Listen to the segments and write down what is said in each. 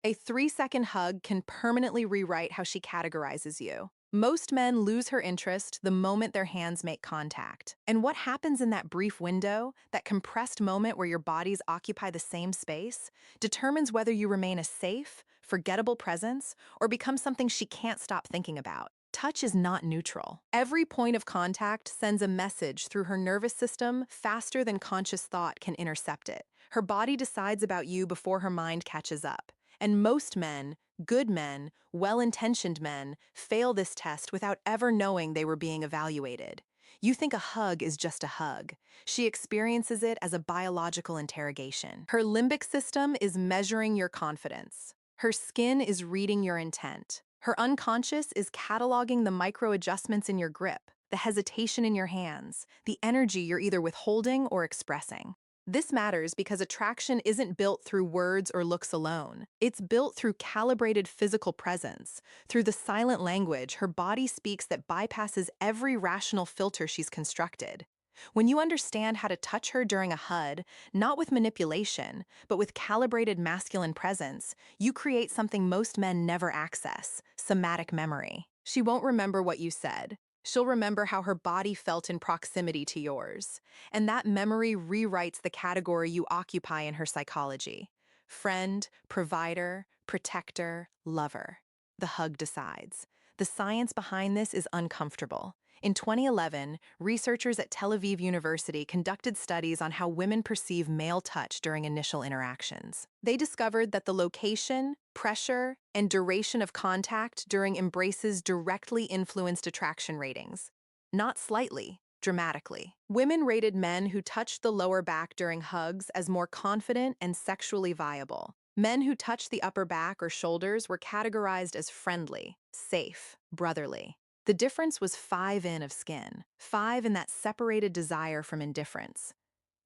A 3-second hug can permanently rewrite how she categorizes you. Most men lose her interest the moment their hands make contact. And what happens in that brief window, that compressed moment where your bodies occupy the same space, determines whether you remain a safe, forgettable presence or become something she can't stop thinking about. Touch is not neutral. Every point of contact sends a message through her nervous system faster than conscious thought can intercept it. Her body decides about you before her mind catches up. And most men, good men, well-intentioned men, fail this test without ever knowing they were being evaluated. You think a hug is just a hug. She experiences it as a biological interrogation. Her limbic system is measuring your confidence. Her skin is reading your intent. Her unconscious is cataloging the micro adjustments in your grip, the hesitation in your hands, the energy you're either withholding or expressing. This matters because attraction isn't built through words or looks alone. It's built through calibrated physical presence, through the silent language her body speaks that bypasses every rational filter she's constructed. When you understand how to touch her during a HUD, not with manipulation, but with calibrated masculine presence, you create something most men never access: somatic memory. She won't remember what you said. She'll remember how her body felt in proximity to yours. And that memory rewrites the category you occupy in her psychology: friend, provider, protector, lover. The hug decides. The science behind this is uncomfortable. In 2011, researchers at Tel Aviv University conducted studies on how women perceive male touch during initial interactions. They discovered that the location, pressure, and duration of contact during embraces directly influenced attraction ratings. Not slightly, dramatically. Women rated men who touched the lower back during hugs as more confident and sexually viable. Men who touched the upper back or shoulders were categorized as friendly, safe, brotherly. The difference was 5 in of skin, 5 in that separated desire from indifference.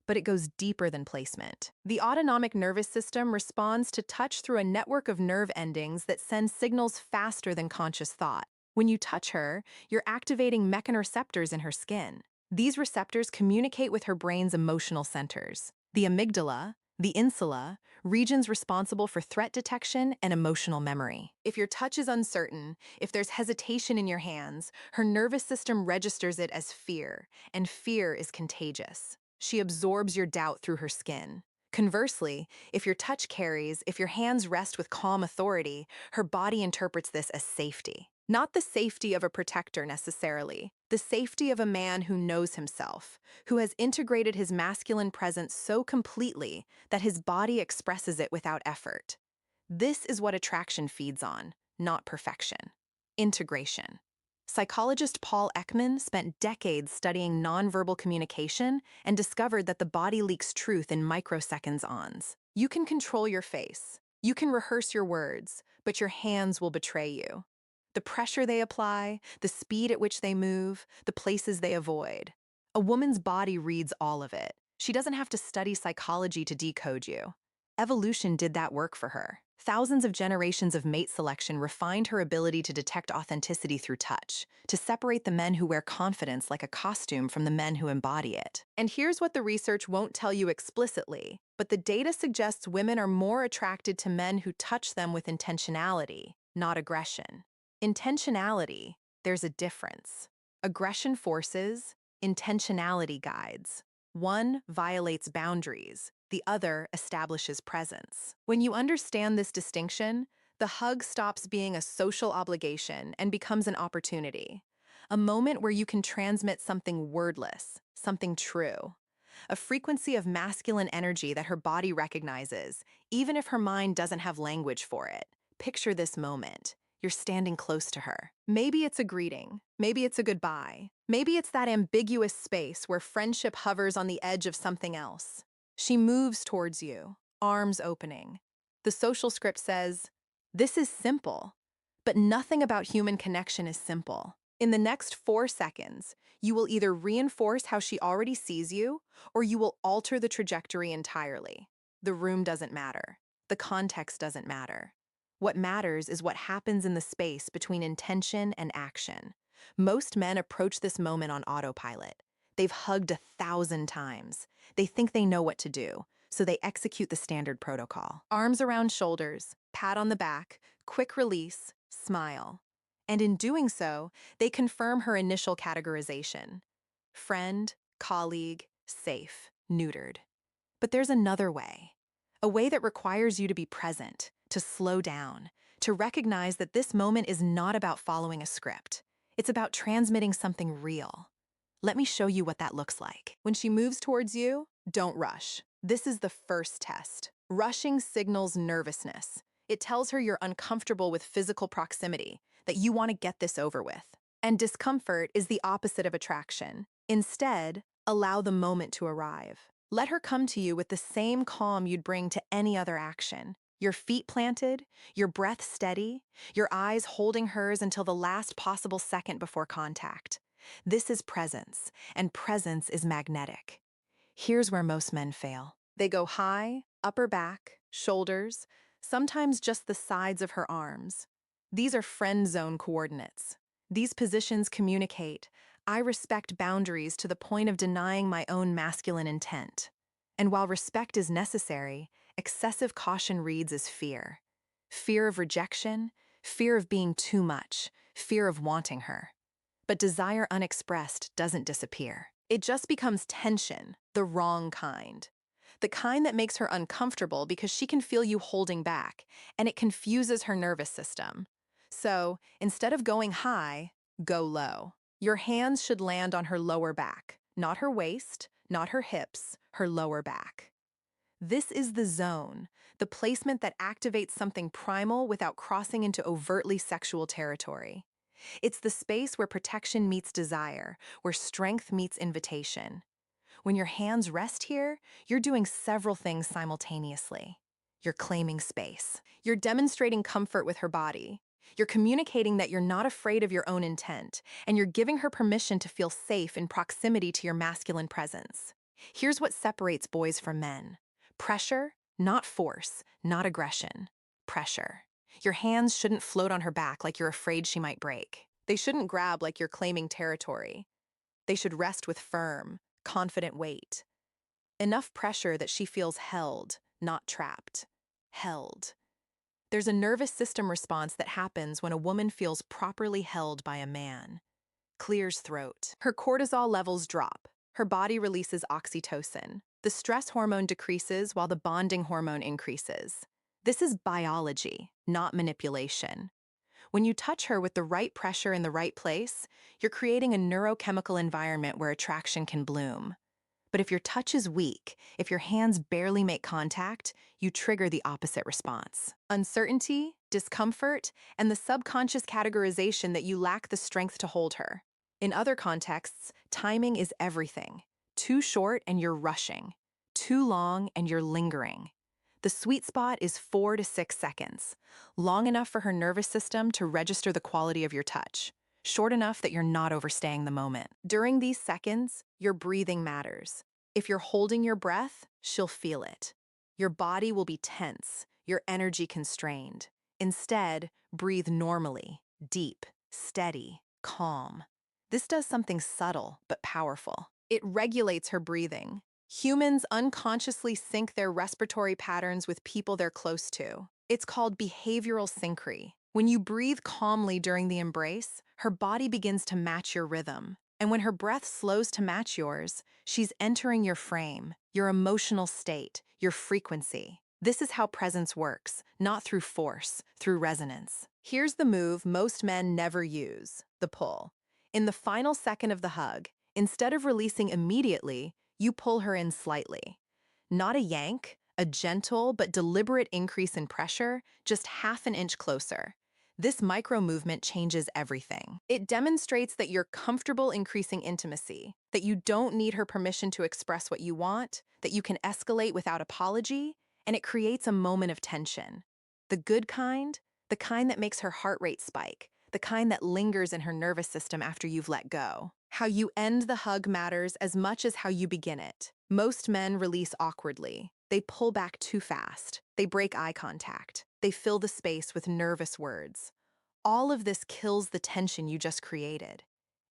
But it goes deeper than placement. The autonomic nervous system responds to touch through a network of nerve endings that send signals faster than conscious thought. When you touch her, you're activating mechanoreceptors in her skin. These receptors communicate with her brain's emotional centers: the amygdala, the insula, regions responsible for threat detection and emotional memory. If your touch is uncertain, if there's hesitation in your hands, her nervous system registers it as fear, and fear is contagious. She absorbs your doubt through her skin. Conversely, if your touch carries, if your hands rest with calm authority, her body interprets this as safety. Not the safety of a protector necessarily, the safety of a man who knows himself, who has integrated his masculine presence so completely that his body expresses it without effort. This is what attraction feeds on, not perfection. Integration. Psychologist Paul Ekman spent decades studying nonverbal communication and discovered that the body leaks truth in microseconds ons. You can control your face, you can rehearse your words, but your hands will betray you. The pressure they apply, the speed at which they move, the places they avoid. A woman's body reads all of it. She doesn't have to study psychology to decode you. Evolution did that work for her. Thousands of generations of mate selection refined her ability to detect authenticity through touch, to separate the men who wear confidence like a costume from the men who embody it. And here's what the research won't tell you explicitly, but the data suggests women are more attracted to men who touch them with intentionality, not aggression. Intentionality, there's a difference. Aggression forces, intentionality guides. One violates boundaries, the other establishes presence. When you understand this distinction, the hug stops being a social obligation and becomes an opportunity. A moment where you can transmit something wordless, something true. A frequency of masculine energy that her body recognizes, even if her mind doesn't have language for it. Picture this moment. You're standing close to her. Maybe it's a greeting. Maybe it's a goodbye. Maybe it's that ambiguous space where friendship hovers on the edge of something else. She moves towards you, arms opening. The social script says, "This is simple." But nothing about human connection is simple. In the next 4 seconds, you will either reinforce how she already sees you, or you will alter the trajectory entirely. The room doesn't matter. The context doesn't matter. What matters is what happens in the space between intention and action. Most men approach this moment on autopilot. They've hugged 1,000 times. They think they know what to do, so they execute the standard protocol. Arms around shoulders, Pat on the back, quick release, smile. And in doing so, they confirm her initial categorization: friend, colleague, safe, neutered. But there's another way. A way that requires you to be present, to slow down, to recognize that this moment is not about following a script. It's about transmitting something real. Let me show you what that looks like. When she moves towards you, don't rush. This is the first test. Rushing signals nervousness. It tells her you're uncomfortable with physical proximity, that you want to get this over with. And discomfort is the opposite of attraction. Instead, allow the moment to arrive. Let her come to you with the same calm you'd bring to any other action. Your feet planted, your breath steady, your eyes holding hers until the last possible second before contact. This is presence, and presence is magnetic. Here's where most men fail. They go high, upper back, shoulders, sometimes just the sides of her arms. These are friend zone coordinates. These positions communicate, I respect boundaries to the point of denying my own masculine intent. And while respect is necessary, excessive caution reads as fear. Fear of rejection, fear of being too much, fear of wanting her. But desire unexpressed doesn't disappear. It just becomes tension, the wrong kind. The kind that makes her uncomfortable because she can feel you holding back, and it confuses her nervous system. So, instead of going high, go low. Your hands should land on her lower back, not her waist, not her hips, her lower back. This is the zone, the placement that activates something primal without crossing into overtly sexual territory. It's the space where protection meets desire, where strength meets invitation. When your hands rest here, you're doing several things simultaneously. You're claiming space. You're demonstrating comfort with her body. You're communicating that you're not afraid of your own intent, and you're giving her permission to feel safe in proximity to your masculine presence. Here's what separates boys from men: pressure, not force, not aggression. Pressure. Your hands shouldn't float on her back like you're afraid she might break. They shouldn't grab like you're claiming territory. They should rest with firm, confident weight. Enough pressure that she feels held, not trapped. Held. There's a nervous system response that happens when a woman feels properly held by a man. Clears throat. Her cortisol levels drop. Her body releases oxytocin. The stress hormone decreases while the bonding hormone increases. This is biology, not manipulation. When you touch her with the right pressure in the right place, you're creating a neurochemical environment where attraction can bloom. But if your touch is weak, if your hands barely make contact, you trigger the opposite response: uncertainty, discomfort, and the subconscious categorization that you lack the strength to hold her. In other contexts, timing is everything. Too short and you're rushing. Too long and you're lingering. The sweet spot is 4 to 6 seconds, long enough for her nervous system to register the quality of your touch, short enough that you're not overstaying the moment. During these seconds, your breathing matters. If you're holding your breath, she'll feel it. Your body will be tense, your energy constrained. Instead, breathe normally, deep, steady, calm. This does something subtle but powerful. It regulates her breathing. Humans unconsciously sync their respiratory patterns with people they're close to. It's called behavioral synchrony. When you breathe calmly during the embrace, her body begins to match your rhythm. And when her breath slows to match yours, she's entering your frame, your emotional state, your frequency. This is how presence works, not through force, through resonance. Here's the move most men never use: the pull. In the final second of the hug, instead of releasing immediately, you pull her in slightly. Not a yank, a gentle but deliberate increase in pressure, just half an inch closer. This micro movement changes everything. It demonstrates that you're comfortable increasing intimacy, that you don't need her permission to express what you want, that you can escalate without apology, and it creates a moment of tension. The good kind, the kind that makes her heart rate spike, the kind that lingers in her nervous system after you've let go. How you end the hug matters as much as how you begin it. Most men release awkwardly. They pull back too fast. They break eye contact. They fill the space with nervous words. All of this kills the tension you just created.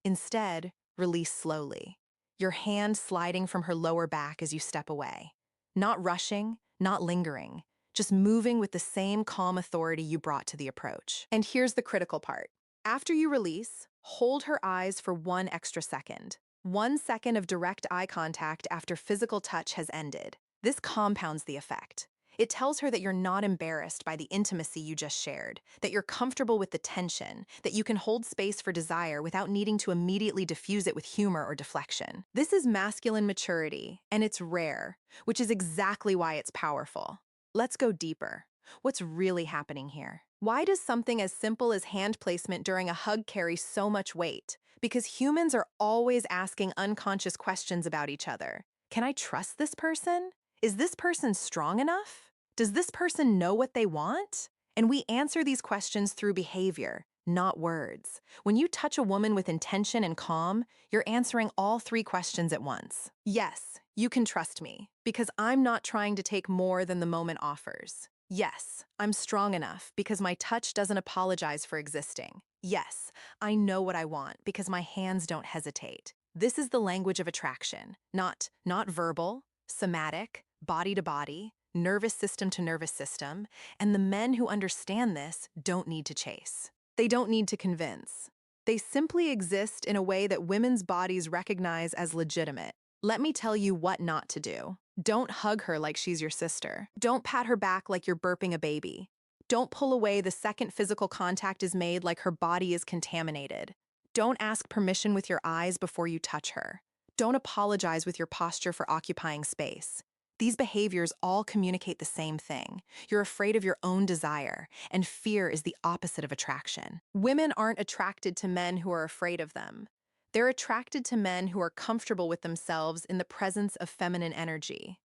Instead, release slowly, your hand sliding from her lower back as you step away. Not rushing, not lingering, just moving with the same calm authority you brought to the approach. And here's the critical part. After you release, hold her eyes for 1 extra second. 1 second of direct eye contact after physical touch has ended. This compounds the effect. It tells her that you're not embarrassed by the intimacy you just shared, that you're comfortable with the tension, that you can hold space for desire without needing to immediately diffuse it with humor or deflection. This is masculine maturity, and it's rare, which is exactly why it's powerful. Let's go deeper. What's really happening here? Why does something as simple as hand placement during a hug carry so much weight? Because humans are always asking unconscious questions about each other. Can I trust this person? Is this person strong enough? Does this person know what they want? And we answer these questions through behavior, not words. When you touch a woman with intention and calm, you're answering all three questions at once. Yes, you can trust me, because I'm not trying to take more than the moment offers. Yes, I'm strong enough because my touch doesn't apologize for existing. Yes, I know what I want because my hands don't hesitate. This is the language of attraction, not verbal, somatic, body to body, nervous system to nervous system, and the men who understand this don't need to chase. They don't need to convince. They simply exist in a way that women's bodies recognize as legitimate. Let me tell you what not to do. Don't hug her like she's your sister. Don't pat her back like you're burping a baby. Don't pull away the second physical contact is made like her body is contaminated. Don't ask permission with your eyes before you touch her. Don't apologize with your posture for occupying space. These behaviors all communicate the same thing. You're afraid of your own desire, and fear is the opposite of attraction. Women aren't attracted to men who are afraid of them. They're attracted to men who are comfortable with themselves in the presence of feminine energy.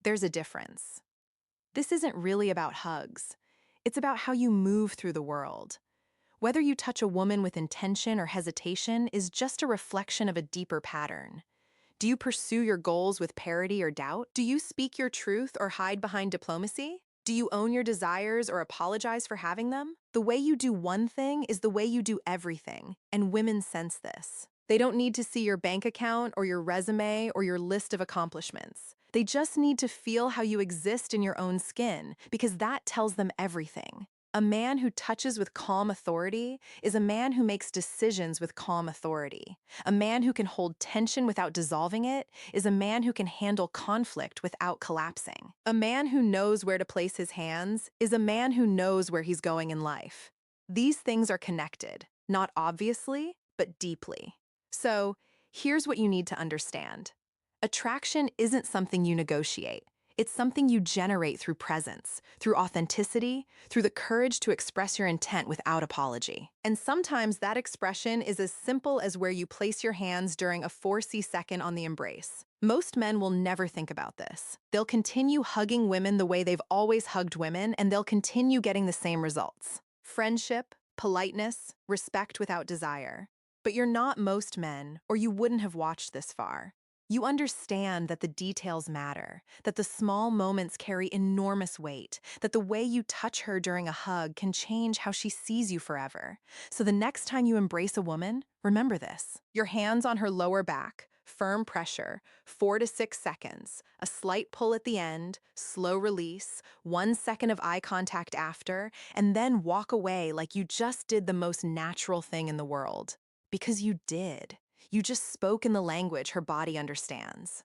There's a difference. This isn't really about hugs. It's about how you move through the world. Whether you touch a woman with intention or hesitation is just a reflection of a deeper pattern. Do you pursue your goals with parity or doubt? Do you speak your truth or hide behind diplomacy? Do you own your desires or apologize for having them? The way you do one thing is the way you do everything, and women sense this. They don't need to see your bank account or your resume or your list of accomplishments. They just need to feel how you exist in your own skin, because that tells them everything. A man who touches with calm authority is a man who makes decisions with calm authority. A man who can hold tension without dissolving it is a man who can handle conflict without collapsing. A man who knows where to place his hands is a man who knows where he's going in life. These things are connected, not obviously, but deeply. So, here's what you need to understand. Attraction isn't something you negotiate. It's something you generate through presence, through authenticity, through the courage to express your intent without apology. And sometimes that expression is as simple as where you place your hands during a 4C on the embrace. Most men will never think about this. They'll continue hugging women the way they've always hugged women, and they'll continue getting the same results. Friendship, politeness, respect without desire. But you're not most men, or you wouldn't have watched this far. You understand that the details matter, that the small moments carry enormous weight, that the way you touch her during a hug can change how she sees you forever. So the next time you embrace a woman, remember this. Your hands on her lower back, firm pressure, 4 to 6 seconds, a slight pull at the end, slow release, 1 second of eye contact after, and then walk away like you just did the most natural thing in the world. Because you did. You just spoke in the language her body understands.